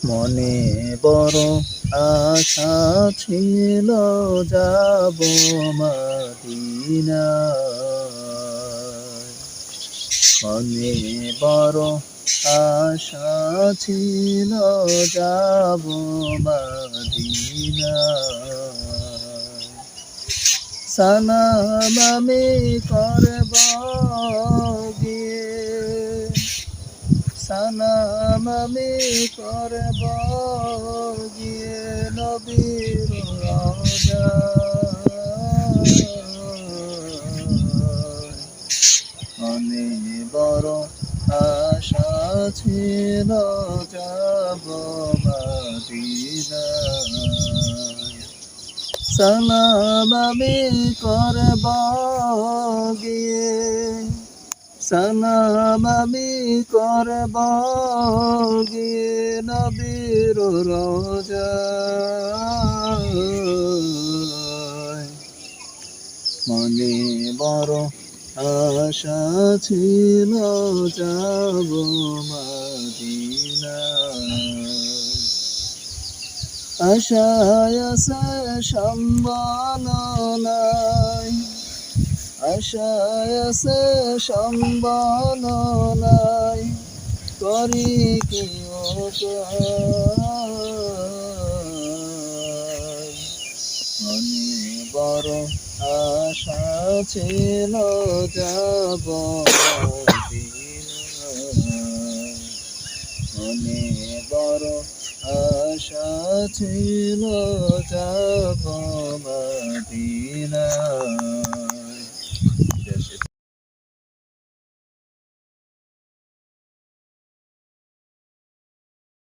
মনে বড় আশা ছিল যাব মদিনায়। মনে বড় আশা ছিল যাব মদিনায়। সালাম আমি করব গিয়ে, সালাম আমি করব গিয়ে নবীর রওজায়। মনে বড় আশা ছিল যাব মদিনায়। সালাম আমি করব গিয়ে, সালাম আমি করব গিয়ে নবীর রওজায়। মনে বড় আশা ছিল যাব মদিনায়। আশায় আছে সম্বল নাই, আশায় আছে সম্বল নাই, করি কি উপায়। মনে বড় আশা ছিল যাব মদিনায়। মনে বড় আশা ছিল যাব মদিনায়।